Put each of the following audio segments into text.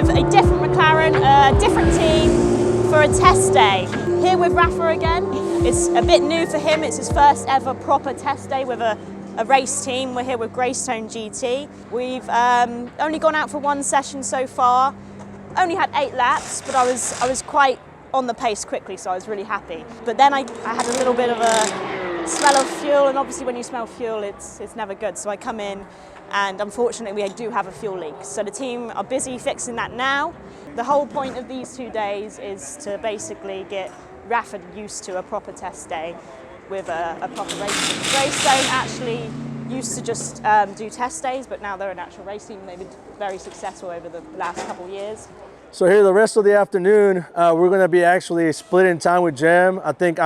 with a different McLaren, a different team for a test day. Here with Rafa again. It's a bit new for him. It's his first ever proper test day with a race team. We're here with Greystone GT. We've only gone out for one session so far. Only had 8 laps, but I was quite on the pace quickly, so I was really happy. But then I had a little bit of a smell of fuel, and obviously when you smell fuel, it's never good. So I come in, and unfortunately we do have a fuel leak. So the team are busy fixing that now. The whole point of these 2 days is to basically get Rafa used to a proper test day with a proper race team. Greystone actually used to just do test days, but now they're an actual race team. They've been very successful over the last couple of years. So here the rest of the afternoon, we're gonna be actually splitting time with Jem. I think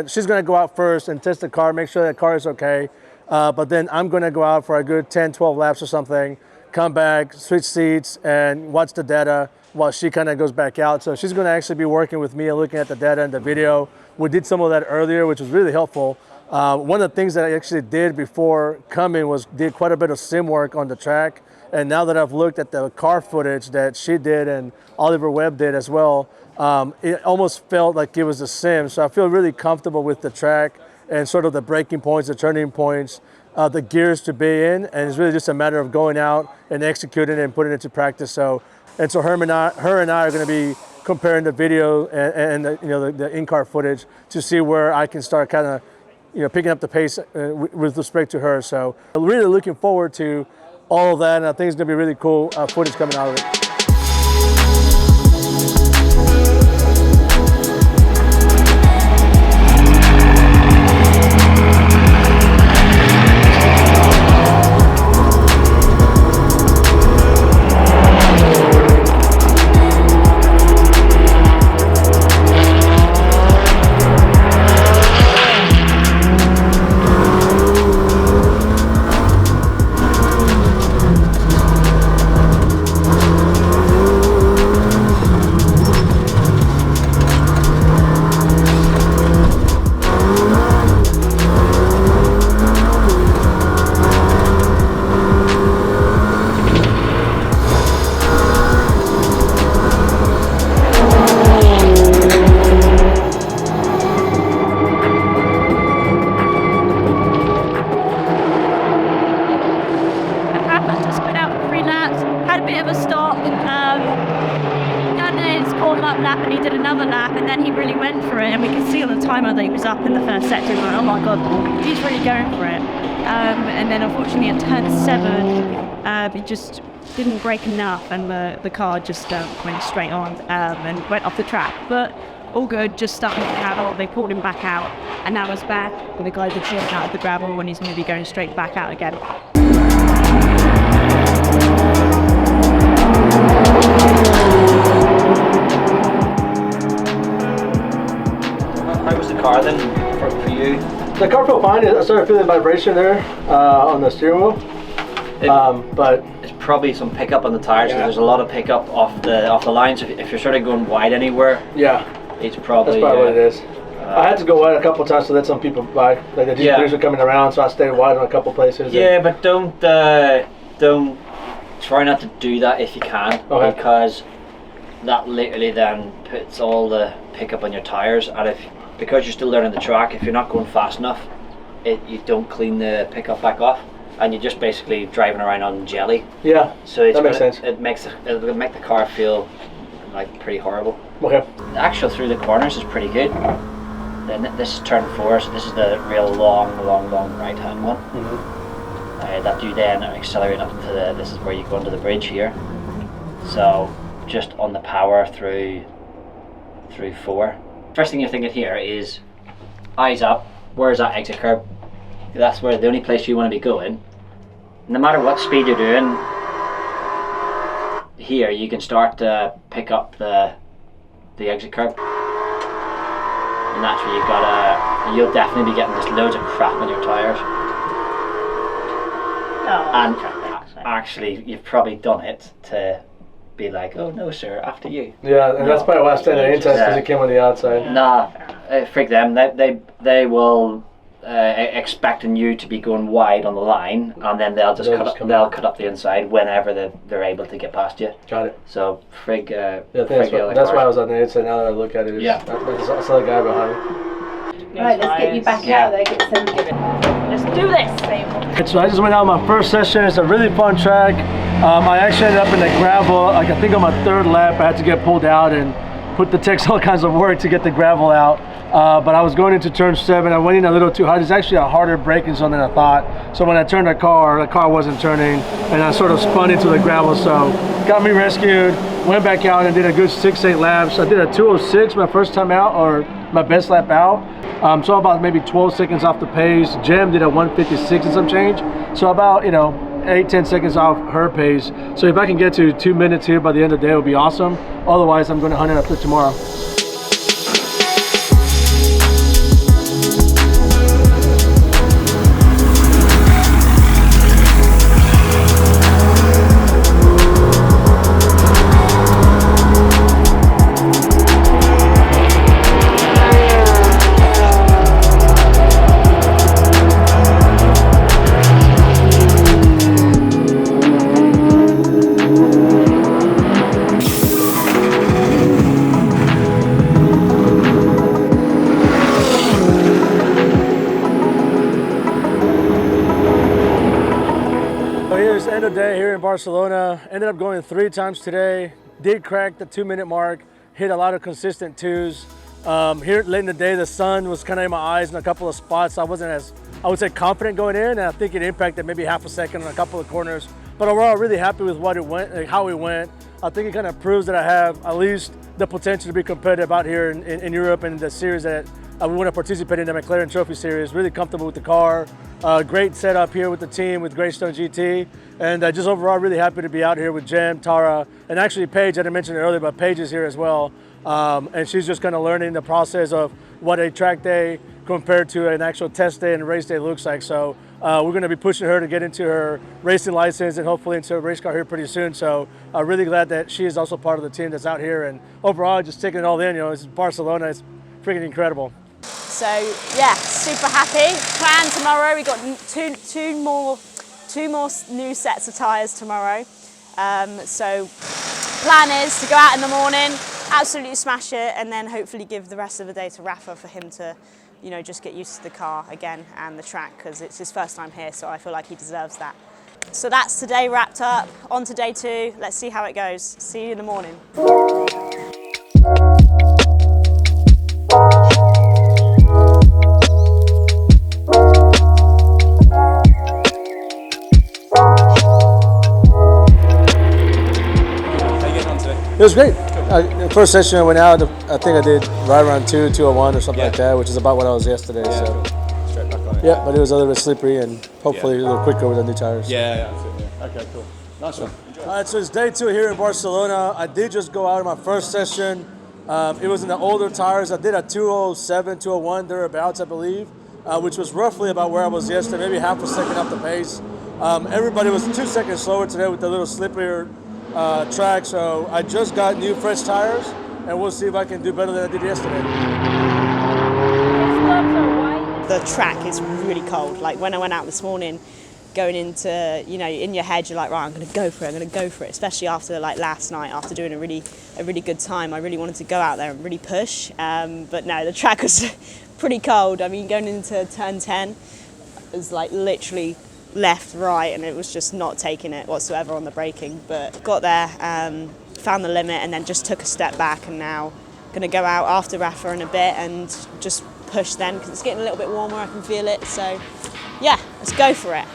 she's gonna go out first and test the car, make sure that car is okay. But then I'm gonna go out for a good 10, 12 laps or something, come back, switch seats, and watch the data while she kind of goes back out. So she's gonna actually be working with me and looking at the data and the video. We did some of that earlier, which was really helpful. One of the things that I actually did before coming was did quite a bit of sim work on the track. And now that I've looked at the car footage that she did and Oliver Webb did as well, it almost felt like it was a sim. So I feel really comfortable with the track and sort of the braking points, the turning points, the gears to be in. And it's really just a matter of going out and executing it and putting it to practice. So her and I are going to be comparing the video and the in-car footage to see where I can start kind of picking up the pace with respect to her. So I'm really looking forward to all of that, and I think it's going to be really cool footage coming out of it. Lap and he did another lap and then he really went for it, and we could see on the timer that he was up in the first sector. Like, oh my god, he's really going for it. And then unfortunately at turn 7 he just didn't brake enough, and the car just went straight on and went off the track. But all good, just starting to gravel. They pulled him back out, and now he's back with the guy that's out of the gravel, and he's going to be going straight back out again. How was the car then for you? The car felt fine. I started feeling vibration there on the steering wheel, but it's probably some pickup on the tires. Yeah. There's a lot of pickup off the lines. If you're sort of going wide anywhere, yeah, it's probably that's probably what it is. I had to go wide a couple of times to let some people by. Like the GPs were coming around, so I stayed wide on a couple places. Yeah, but don't try not to do that if you can, because that literally then puts all the pickup on your tires, and because you're still learning the track, if you're not going fast enough, you don't clean the pickup back off, and you're just basically driving around on jelly. Yeah, so that makes sense. It'll make the car feel like pretty horrible. Okay. The actual through the corners is pretty good. Then this is turn 4, so this is the real long right-hand one. Mm-hmm. That you then accelerate up to this is where you go under the bridge here. So just on the power through 4. First thing you're thinking here is eyes up. Where's that exit curb? That's where the only place you want to be going. No matter what speed you're doing, here you can start to pick up the exit curb, and that's where you'll definitely be getting just loads of crap on your tires. And actually, you've probably done it to be like, oh no sir, after you. Yeah, and that's probably why I stayed in the inside, because it came on the outside. Nah, freak them. They will expecting you to be going wide on the line, and then they'll cut up the inside whenever they're able to get past you. Got it. So frig. That's why I was on the inside. Now that I look at it, yeah. I saw the guy behind me. Right, let's get you back out there. Get some. Let's do this. So I just went out my first session. It's a really fun track. I actually ended up in the gravel. Like I think on my third lap, I had to get pulled out and takes all kinds of work to get the gravel out. But I was going into turn 7. I went in a little too hard. It's actually a harder braking zone than I thought. So when I turned the car wasn't turning, and I sort of spun into the gravel. So got me rescued. Went back out and did a good 6-8 laps. I did a 2:06 my first time out, or my best lap out. So about maybe 12 seconds off the pace. Jem did a 1:56 and some change. So about 8-10 seconds off her pace. So if I can get to 2 minutes here by the end of the day, it would be awesome. Otherwise, I'm going to hunt it up to tomorrow. End of day here in Barcelona. Ended up going 3 times today. Did crack the 2-minute mark. Hit a lot of consistent 2s. Here late in the day, the sun was kind of in my eyes in a couple of spots. I wasn't as, I would say, confident going in, and I think it impacted maybe half a second on a couple of corners. But overall, really happy with what it went, how it went. I think it kind of proves that I have at least the potential to be competitive out here in Europe and the series that we want to participate in, the McLaren Trophy series. Really comfortable with the car. Great setup here with the team, with Greystone GT. And just overall really happy to be out here with Jem, Tara, and actually Paige. I didn't mention it earlier, but Paige is here as well. And she's just kind of learning the process of what a track day compared to an actual test day and race day looks like. So we're going to be pushing her to get into her racing license and hopefully into a race car here pretty soon. So I'm really glad that she is also part of the team that's out here. And overall, just taking it all in, it's Barcelona. It's freaking incredible. So yeah, super happy. Plan tomorrow. We got two more new sets of tyres tomorrow. So plan is to go out in the morning, absolutely smash it, and then hopefully give the rest of the day to Rafa for him to, just get used to the car again and the track, because it's his first time here, so I feel like he deserves that. So that's today wrapped up. On to day 2. Let's see how it goes. See you in the morning. It was great. The first session I went out, I think I did right around 2:01 or something like that, which is about what I was yesterday. Yeah, so. cool. Straight back on it. Yeah, but it was a little bit slippery and hopefully a little quicker with the new tires. Yeah, absolutely. Okay, cool. Nice one. All right, so it's day 2 here in Barcelona. I did just go out in my first session. It was in the older tires. I did a 2:07, 2:01 thereabouts, I believe, which was roughly about where I was yesterday, maybe half a second off the pace. Everybody was 2 seconds slower today with the little slipperier track, so I just got new fresh tires, and we'll see if I can do better than I did yesterday. The track is really cold. Like when I went out this morning, going into, in your head, you're like, right, I'm going to go for it, especially after like last night, after doing a really good time. I really wanted to go out there and really push, but no, the track was pretty cold. I mean, going into turn 10, it was like literally left, right, and it was just not taking it whatsoever on the braking. But got there, found the limit, and then just took a step back, and now going to go out after Rafa in a bit and just push then, because it's getting a little bit warmer, I can feel it. So yeah, let's go for it.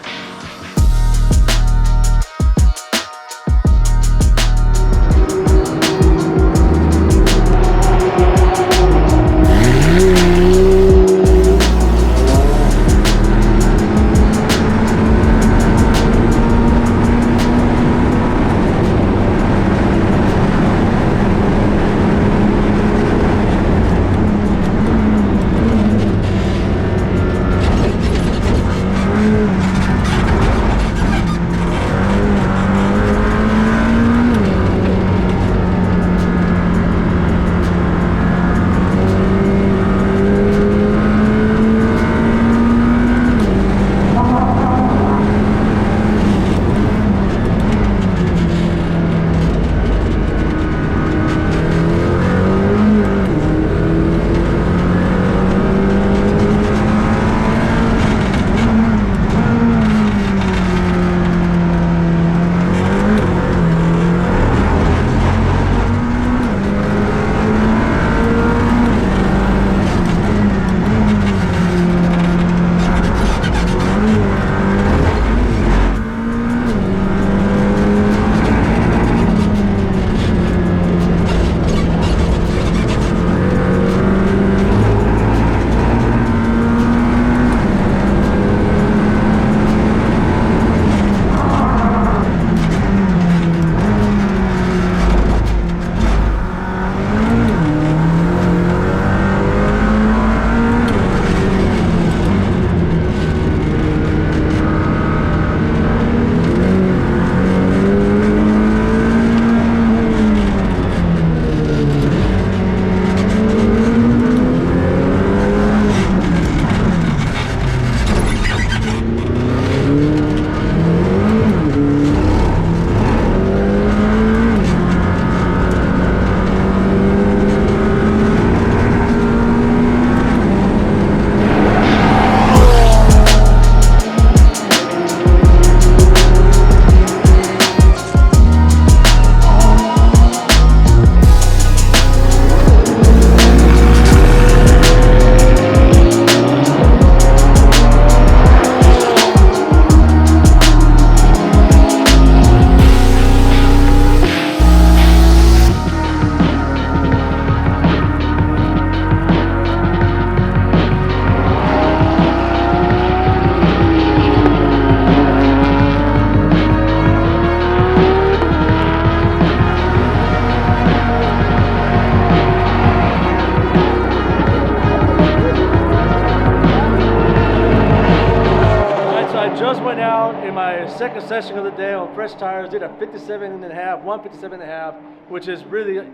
my second session of the day on fresh tires. Did a 57.5, 1:57.5, which is really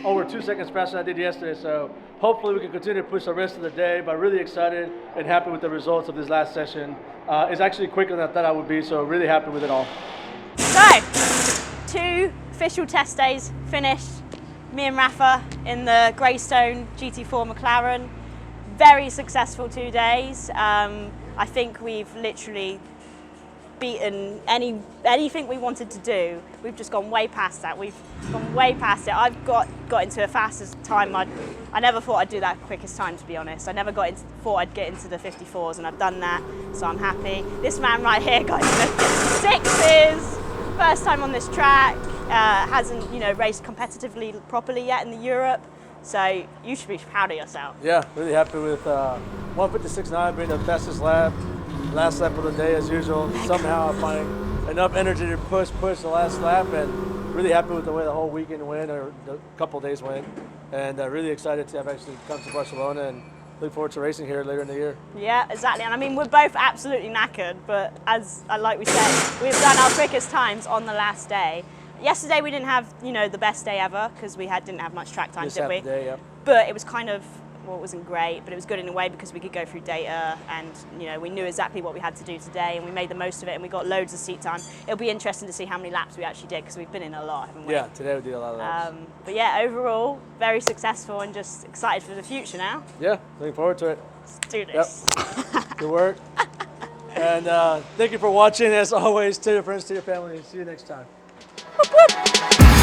over 2 seconds faster than I did yesterday. So hopefully we can continue to push the rest of the day, but really excited and happy with the results of this last session. It's actually quicker than I thought I would be, so really happy with it all. So, 2 official test days finished. Me and Rafa in the Greystone GT4 McLaren. Very successful 2 days. I think we've literally beaten anything we wanted to do. We've just gone way past that. We've gone way past it. I've got into a fastest time. I never thought I'd do that quickest time, to be honest. I never thought I'd get into the 54s, and I've done that, so I'm happy. This man right here got into the 56s. First time on this track. Hasn't raced competitively properly yet in the Europe, so you should be proud of yourself. Yeah, really happy with 1:56.9 being the fastest lap, last lap of the day as usual. Somehow I find enough energy to push the last lap, and really happy with the way the whole weekend went, or the couple days went, and really excited to have actually come to Barcelona and look forward to racing here later in the year. Yeah, exactly. And I mean, we're both absolutely knackered, but like we said, we've done our quickest times on the last day. Yesterday we didn't have, the best day ever because we didn't have much track time, did we? Day, yep. But it was kind of, well, it wasn't great, but it was good in a way because we could go through data and, we knew exactly what we had to do today and we made the most of it and we got loads of seat time. It'll be interesting to see how many laps we actually did because we've been in a lot, haven't we? Yeah, today we did a lot of laps. But yeah, overall, very successful and just excited for the future now. Yeah, looking forward to it. Let's do this. Yep. Good work. And thank you for watching. As always, tell your friends, tell your family. See you next time. Whoop, whoop.